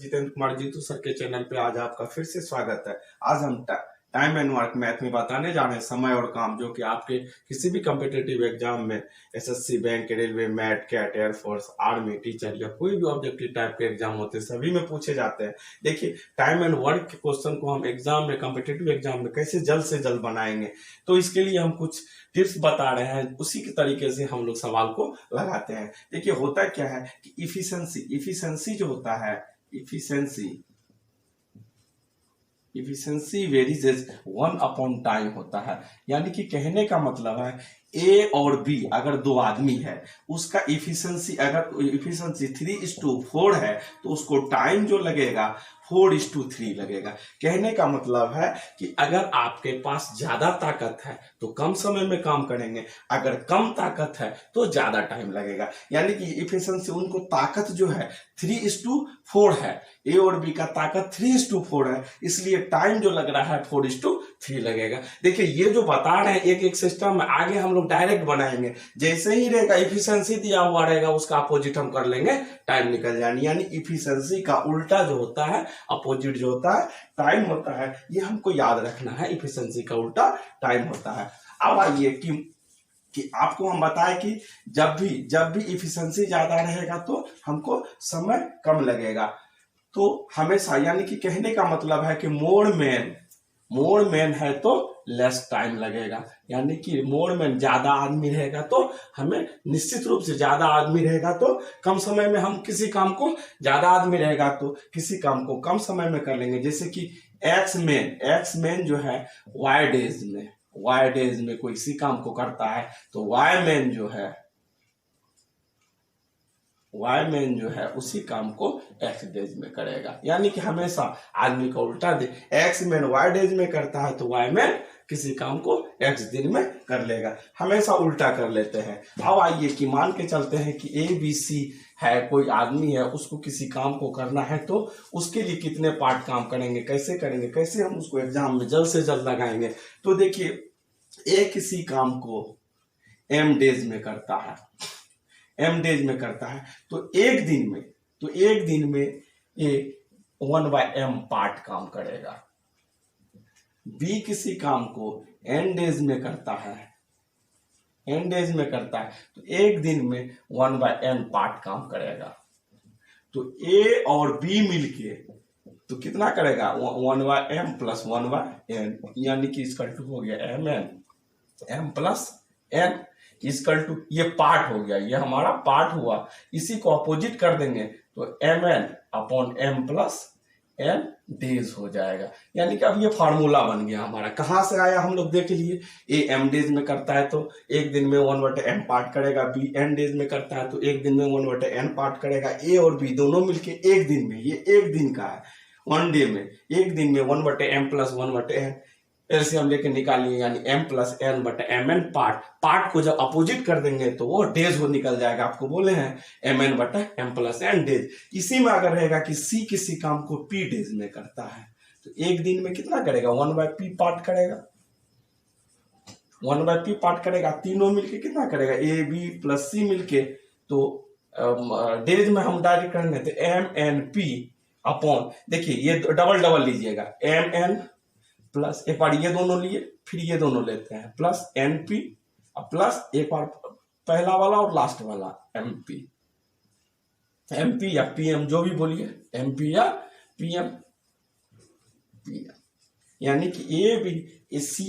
Jitendra Kumar Jitu sir के channel पे आज आपका फिर से स्वागत है। आज हम टाइम एंड वर्क मैथ में बताने जा रहे हैं समय और काम, जो कि आपके किसी भी कॉम्पिटिटिव एग्जाम में SSC, bank, railway, MAT, CAT, air force, army, teacher या कोई भी ऑब्जेक्टिव टाइप के एग्जाम होते हैं सभी में पूछे जाते हैं। देखिए, टाइम एंड वर्क के क्वेश्चन को हम एग्जाम में, कॉम्पिटिटिव एग्जाम में कैसे जल्द से जल्द बनाएंगे, तो इसके लिए हम कुछ टिप्स बता रहे हैं, उसी के तरीके से हम लोग सवाल को लगाते हैं। देखिए, होता क्या है कि इफिशिएंसी जो होता है, इफिशिएंसी वेरीज एज 1/टाइम होता है। यानी कि कहने का मतलब है ए और बी अगर दो आदमी है, उसका इफिशिएंसी अगर इफिशिएंसी 3:4 है तो उसको टाइम जो लगेगा 4:3 लगेगा। कहने का मतलब है कि अगर आपके पास ज्यादा ताकत है तो कम समय में काम करेंगे, अगर कम ताकत है तो ज्यादा टाइम लगेगा। यानी कि इफिशिएंसी, उनको ताकत जो है 3:4 है, ए और बी का ताकत 3:4 है, इसलिए टाइम जो लग रहा है 4:3 लगेगा। देखिए, ये जो बता रहे हैं एक एक सिस्टम में, आगे हम लोग डायरेक्ट बनाएंगे। जैसे ही रहेगा इफिशिएंसी दिया हुआ रहेगा, उसका अपोजिट हम कर लेंगे, टाइम निकल जानी। यानी इफिशिएंसी का उल्टा जो होता है, अपोजिट जो होता है, टाइम होता है। ये हमको याद रखना है, इफिशिएंसी का उल्टा टाइम होता है। अब आइए कि आपको हम बताएं कि जब भी इफिशिएंसी ज्यादा रहेगा तो हमको समय कम लगेगा। तो हमेशा, यानी कि कहने का मतलब है कि मोर मैन है तो लेस टाइम लगेगा। यानी कि मोर मैन, ज्यादा आदमी रहेगा तो हमें निश्चित रूप से, ज्यादा आदमी रहेगा तो कम समय में हम किसी काम को, ज्यादा आदमी रहेगा तो किसी काम को कम समय में कर लेंगे। जैसे कि एक्स मैन जो है वाई डेज में कोई इसी काम को करता है तो वाई मैन जो है उसी काम को एक्स डेज में करेगा। यानी कि हमेशा आदमी का उल्टा दे, एक्स मैन वाई डेज में करता है तो वाई मैन किसी काम को एक्स दिन में कर लेगा। हमेशा उल्टा कर लेते हैं। अब आइए कि मान के चलते हैं कि ए बी सी है, कोई आदमी है, उसको किसी काम को करना है तो उसके लिए कितने पार्ट काम करेंगे, कैसे करेंगे, कैसे हम उसको एग्जाम में जल्द से जल्द लगाएंगे। तो देखिए, ए किसी काम को एम डेज में करता है, तो एक दिन में ये 1/m पार्ट काम करेगा। बी किसी काम को n डेज में करता है तो एक दिन में 1/n पार्ट काम करेगा। तो ए और बी मिलके तो कितना करेगा, 1/m प्लस 1/n, यानी कि इसका टू हो गया m plus n is equal to, ये पार्ट हो गया, ये हमारा पार्ट हुआ। इसी को अपोजिट कर देंगे तो mn/m प्लस n डेज हो जाएगा। यानी कि अब ये फार्मूला बन गया हमारा। कहां से आया हम लोग देख लिए, ए m डेज में करता है तो एक दिन में 1/m पार्ट करेगा, बी n डेज में करता है तो एक दिन में 1/n पार्ट करेगा। ए और बी दोनों मिलके एक दिन में, ये एक दिन का है, 1 डे में, एक दिन में 1/m प्लस 1/n एलसीएम लेके निकालिए, यानी m प्लस n/mn पार्ट को जब अपोजिट कर देंगे तो वो डेज हो निकल जाएगा। आपको बोले हैं mn/m प्लस n डेज। इसी में अगर रहेगा कि c किसी काम को p डेज में करता है तो एक दिन में कितना करेगा, 1/p पार्ट करेगा, तीनों मिलके कितना करेगा, a b प्लस c मिलके। तो डेज में हम डायरेक्ट करेंगे तो mnp अपॉन, देखिए ये डबल लीजिएगा, mn प्लस, एक बार ये दोनों लिए फिर ये दोनों लेते हैं, प्लस np प्लस एक बार पहला वाला और लास्ट वाला mp या pm, जो भी बोलिए, mp या pm। यानी कि ए बी सी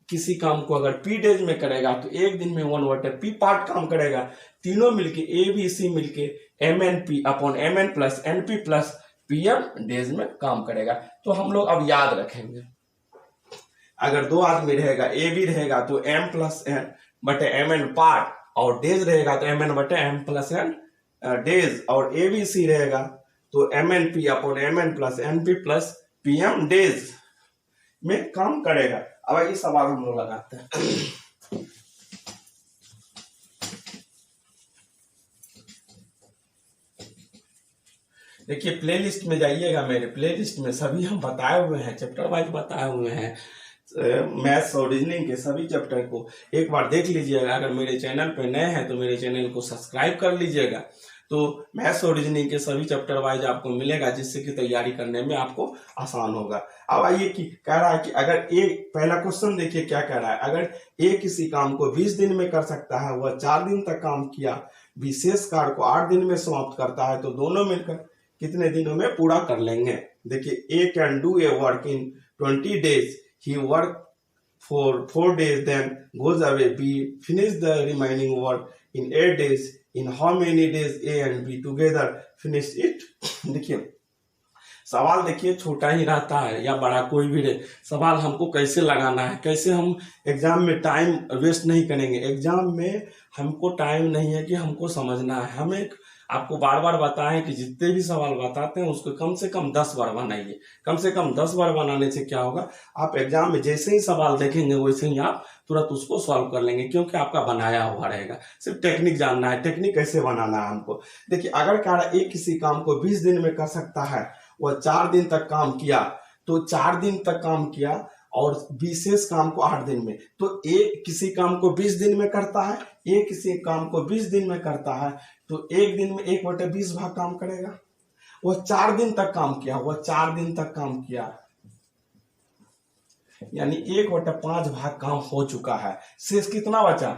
किसी काम को अगर p डेज में करेगा तो एक दिन में 1/p पार्ट काम करेगा। तीनों मिलके ए बी सी मिलके mnp upon mn plus np plus pm days में काम करेगा। तो हम लोग अब याद रखेंगे, अगर दो आदमी रहेगा, ए बी रहेगा तो m प्लस n बटे mn पार्ट, और डेज रहेगा तो mn बटे m प्लस n डेज, और ए बी सी रहेगा तो mnp upon mn plus np plus pm days में काम करेगा। अब ये सवाल हम लोग लगाते हैं। देखिए, प्लेलिस्ट में जाइएगा, मेरे प्लेलिस्ट में सभी हम बताए हुए हैं, चैप्टर वाइज बताए हुए हैं, मैथ्स और रीजनिंग के सभी चैप्टर को एक बार देख लीजिएगा। अगर मेरे चैनल पे नए हैं तो मेरे चैनल को सब्सक्राइब कर लीजिएगा। तो मैथ्स और रीजनिंग के सभी चैप्टर वाइज आपको मिलेगा, जिससे कि तैयारी करने में आपको आसान होगा। अब आइए कि कह रहा है कि अगर एक पहला क्वेश्चन देखिए क्या कह रहा है, अगर एक किसी काम को 20 दिन में कर सकता है, वह 4 दिन तक काम किया, विशेष कार्य को 8 दिन में समाप्त करता है, तो दोनों मिलकर कितने दिनों में पूरा कर लेंगे। देखिए, A can do a work in 20 days, he work for 4 days, then goes away. B finish the remaining work in 8 days. In how many days A and B together finish it? देखिए, सवाल देखिए छोटा ही रहता है या बड़ा कोई भी रहे, सवाल हमको कैसे लगाना है, कैसे हम एग्जाम में टाइम वेस्ट नहीं करेंगे। एग्जाम में हमको टाइम नहीं है कि हमको समझना है, हमें आपको बार बार बताएं कि जितने भी सवाल बताते हैं उसको कम से कम 10 बार बनाइए। कम से कम 10 बार बनाने से क्या होगा, आप एग्जाम में जैसे ही सवाल देखेंगे वैसे ही आप तुरंत उसको सॉल्व कर लेंगे, क्योंकि आपका बनाया हुआ रहेगा। सिर्फ टेक्निक जानना है, टेक्निक कैसे बनाना है हमको। देखिए, अगर क्या एक किसी काम को 20 दिन में कर सकता है, वह 4 दिन तक काम किया, तो 4 दिन तक काम किया और विशेष काम को 8 दिन में, तो एक किसी काम को 20 दिन में करता है, एक किसी काम को 20 दिन में करता है, तो एक दिन में 1/20 भाग काम करेगा। वह 4 दिन तक काम किया, वह 4 दिन तक काम किया, यानी 1/5 भाग काम हो चुका है। शेष कितना बचा,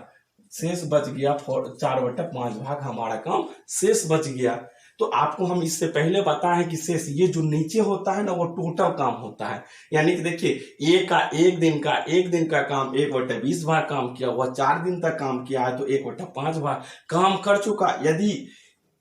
शेष बच गया 4/5 भाग हमारा काम शेष बच गया। तो आपको हम इससे पहले बताएं कि शेष ये जो नीचे होता है ना, वो टोटल काम होता है। यानी कि देखिए, एक दिन का काम 1/20 भाग काम किया, वह 4 दिन तक काम किया है, तो 1/5 भाग काम कर चुका। यदि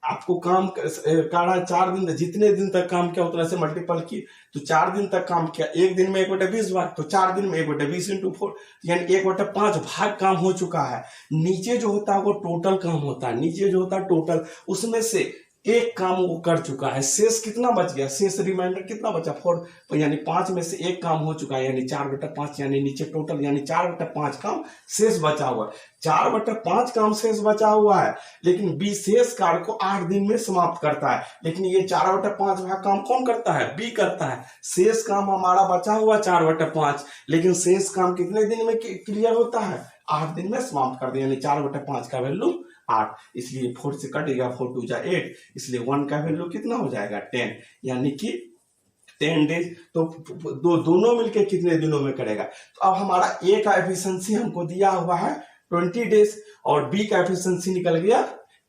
आपको काम करना 4 दिन, जितने दिन तक काम किया उतना से मल्टीपल की, तो 4 दिन तक काम किया, एक दिन में 1/20 भाग, तो 4 दिन में 1/20 × 4, यानी 1/5 भाग काम हो चुका है। नीचे जो होता है वो टोटल काम होता है, नीचे जो होता है टोटल, उसमें से एक काम वो कर चुका है। शेष कितना बच गया, शेष रिमाइंडर कितना बचा 4, यानी 5 में से एक काम हो चुका है, यानी 4/5, यानी नीचे टोटल, यानी 4/5 काम शेष बचा हुआ है। 4/5 काम शेष बचा हुआ है, लेकिन विशेष कार्य को 8 दिन में समाप्त करता है। लेकिन ये 4/5 भाग काम कौन करता है, बी करता है। शेष काम हमारा बचा हुआ 4/5, लेकिन शेष काम कितने दिन में क्लियर होता है, 8 दिन में समाप्त कर दिया, यानी 4/5 का वैल्यू 8, इसलिए 4 से कट गया, 4 2 जा 8, इसलिए 1 का वैल्यू कितना हो जाएगा 10, यानी कि 10 डेज। तो दोनों मिलके कितने दिनों में करेगा। तो अब हमारा ए का एफिशिएंसी हमको दिया हुआ है 20 डेज और बी का एफिशिएंसी निकल गया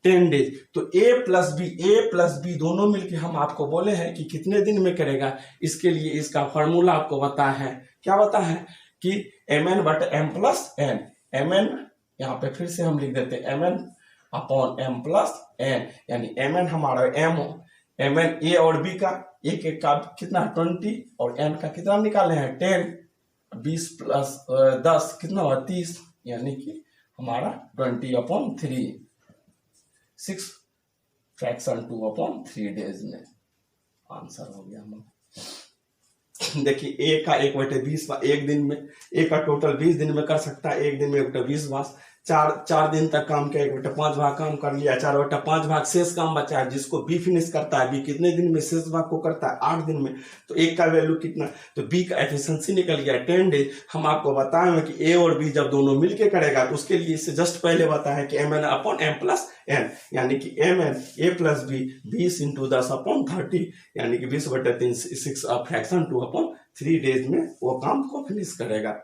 10 डेज। तो ए प्लस बी दोनों मिलके हम आपको बोले हैं कि कितने दिन में करेगा। इसके लिए इसका फॉर्मूला आपको बता है, क्या बता है कि mn/m+n, mn यहाँ पे फिर से हम लिख देते हैं mn/m+n, यानी mn हमारा mn ए और बी का, एक का कितना 20 और n का कितना निकाले हैं 10, 20 + 10 कितना हुआ 30, यानी कि हमारा 20/3, 6 फ्रैक्शन 2/3 डेज में आंसर हो गया हमारा। देखिए, ए का 1/20 एक दिन में, ए का टोटल 20 दिन में कर सकता है, एक दिन में 1/20 भाग, 4 दिन तक काम किया, 1/5 भाग काम कर लिया, 4/5 भाग शेष काम बचा है, जिसको बी फिनिश करता है। बी कितने दिन में शेष भाग को करता है, 8 दिन में। तो एक का वैल्यू कितना, तो बी का एफिशिएंसी निकल गया 10 डेज। हम आपको बताएंगे कि ए और बी जब दोनों मिलके करेगा, तो उसके लिए इससे जस्ट पहले बताया कि mn/m+n, यानी कि mn a + b 20 × 10/30, यानी कि 20/3, 6 फ्रैक्शन 2/3 डेज में वो काम को फिनिश करेगा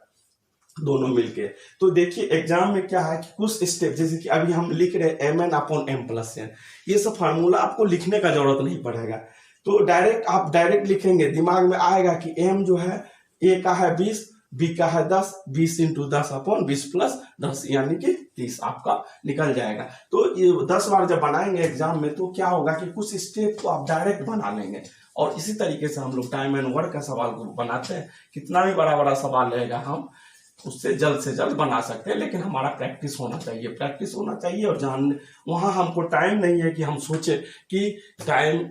दोनों मिलके। तो देखिए, एग्जाम में क्या है कि कुछ स्टेप, जैसे कि अभी हम लिख रहे हैं mn/m+n, ये सब फार्मूला आपको लिखने का जरूरत नहीं पड़ेगा। तो आप डायरेक्ट लिखेंगे, दिमाग में आएगा कि m जो है a का है 20, b का है 10, 20 × 10/20 + 10, यानी कि 30 आपका निकल जाएगा। तो ये 10 बार जब बनाएंगे एग्जाम में, तो क्या होगा कि कुछ स्टेप को आप डायरेक्ट बना लेंगे। और इसी तरीके से हम लोग टाइम एंड वर्क का सवाल को बनाते हैं, कितना भी बड़ा सवाल रहेगा हम उससे जल्द से जल्द बना सकते हैं, लेकिन हमारा प्रैक्टिस होना चाहिए और वहाँ हमको टाइम नहीं है कि हम सोचे कि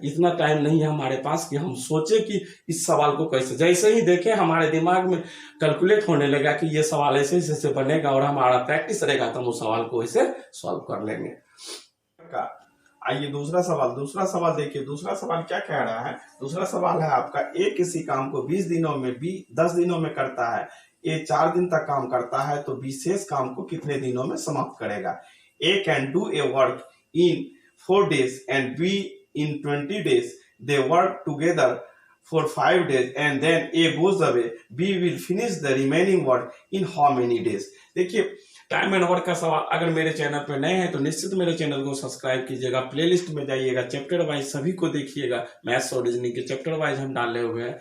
इतना टाइम नहीं है हमारे पास कि हम सोचे कि इस सवाल को कैसे, जैसे ही देखें हमारे दिमाग में कैलकुलेट होने लगा कि ये सवाल ऐसे बनेगा और हमारा प्रैक्टिस रहेगा, तो हम उस सवाल को ऐसे सॉल्व कर लेंगे। आइए दूसरा सवाल देखिए। दूसरा सवाल क्या कह रहा है, दूसरा सवाल है आपका, ए किसी काम को 20 दिनों में, बी 10 दिनों में करता है, ए 4 दिन तक काम करता है, तो विशेष काम को कितने दिनों में समाप्त करेगा। A can do a work in 4 days and B in 20 days. They work together for 5 days and then A goes away. B will finish the remaining work in how many days? देखिए time and work का सवाल अगर मेरे channel पे नए हैं तो निश्चित मेरे चैनल को सब्सक्राइब कीजिएगा, प्लेलिस्ट में जाइएगा, चैप्टर वाइज सभी को देखिएगा। मैथ्स और रीजनिंग के चैप्टर वाइज हम डाले हुए हैं,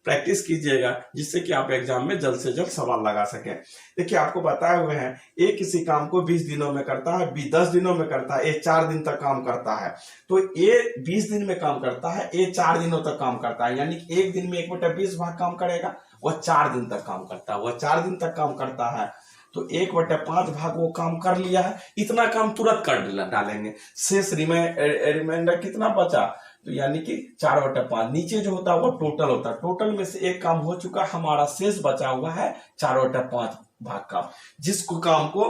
प्रैक्टिस कीजिएगा जिससे कि आप एग्जाम में जल्द से जल्द सवाल लगा सकें। देखिए आपको बताए हुए हैं ए किसी काम को 20 दिनों में करता है, बी 10 दिनों में करता है, ए 4 दिन तक काम करता है। तो ए 20 दिन में काम करता है, ए 4 दिनों तक काम करता है, यानी कि एक दिन में 1/20 भाग काम करेगा, वह 4 दिन तक काम करता है। वह 4 दिन तक काम करता है तो 1/5 भाग वो काम कर लिया है, इतना काम तुरंत कर डालेंगे। शेष रिमाइंडर कितना बचा, तो यानी कि 4/5 नीचे जो होता है वो टोटल होता है। टोटल में से एक काम हो चुका, हमारा शेष बचा हुआ है 4/5 भाग का, जिसको काम को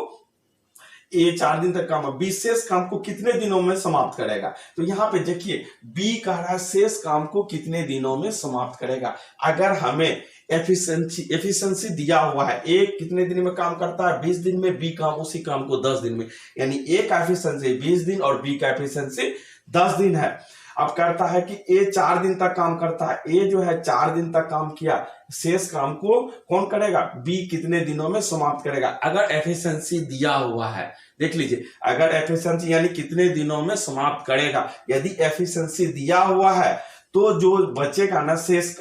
ए 4 दिन तक काम, बी शेष काम को कितने दिनों में समाप्त करेगा। तो यहाँ पे देखिए बी कह रहा है शेष काम को कितने दिनों में समाप्त करेगा। अगर हमें एफिशिएंसी दिया हुआ है, ए कितने दिन में काम करता है 20 दिन में, बी काम उसी काम को 10 दिन में, यानी ए का एफिशिएंसी 20 दिन और बी का एफिशिएंसी 10 दिन है। अब करता है कि ए 4 दिन तक काम करता है, ए जो है 4 दिन तक काम किया, शेष काम को कौन करेगा, बी कितने दिनों में समाप्त करेगा। अगर एफिशिएंसी दिया हुआ है, देख लीजिए अगर एफिशिएंसी यानी कितने दिनों में समाप्त करेगा, यदि एफिशिएंसी दिया हुआ है तो जो बचेगा ना शेष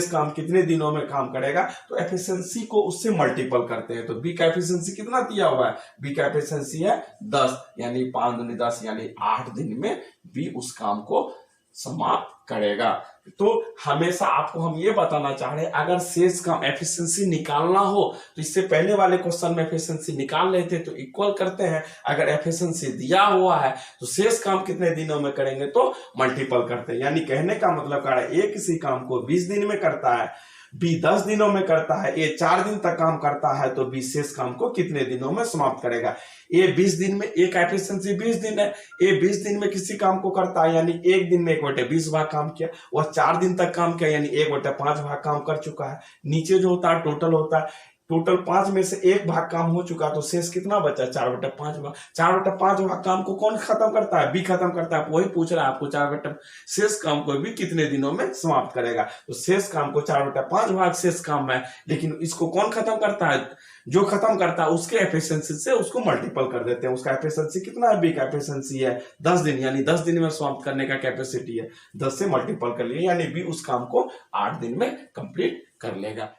काम कितने दिनों में काम करेगा, तो एफिशिएंसी को उससे मल्टीपल करते हैं। तो बी का एफिशिएंसी कितना दिया हुआ है, बी का एफिशिएंसी है 10, यानी 5 दूनी 10, यानी 8 दिन में बी उस काम को समाप्त करेगा। तो हमेशा आपको हम ये बताना चाह रहे हैं, अगर शेष काम एफिशिएंसी निकालना हो तो इससे पहले वाले क्वेश्चन में एफिशिएंसी निकाल रहे थे, तो इक्वल करते हैं। अगर एफिशिएंसी दिया हुआ है तो शेष काम कितने दिनों में करेंगे, तो मल्टीपल करते हैं। यानी कहने का मतलब क्या है, ए किसी काम को 20 दिन में करता है, बी 10 दिनों में करता है, ए 4 दिन तक काम करता है, तो बी शेष काम को कितने दिनों में समाप्त करेगा। ए 20 दिन में, ए का एफिशिएंसी 20 दिन है, ए 20 दिन में किसी काम को करता है, यानी एक दिन में 1/20 भाग काम किया, वह 4 दिन तक काम किया, यानी 1/5 भाग काम कर चुका है। नीचे जो होता है टोटल होता है, टोटल 5 में से 1 भाग काम हो चुका, तो शेष कितना बचा, 4/5 भाग। 4/5 भाग काम को कौन खत्म करता है, बी खत्म करता है। वही पूछ रहा है आपको, 4/5 शेष काम को भी कितने दिनों में समाप्त करेगा। तो शेष काम को 4/5 भाग शेष काम है, लेकिन इसको कौन खत्म करता है, जो खत्म करता है उसके एफिशिएंसी से उसको मल्टीपल कर देते हैं। उसका एफिशिएंसी कितना है, बी का एफिशिएंसी है 10 दिन, यानी 10 दिन में समाप्त करने का कैपेसिटी है, 10 से मल्टीपल कर लिया, यानी बी उस काम को 8 दिन में कंप्लीट कर लेगा।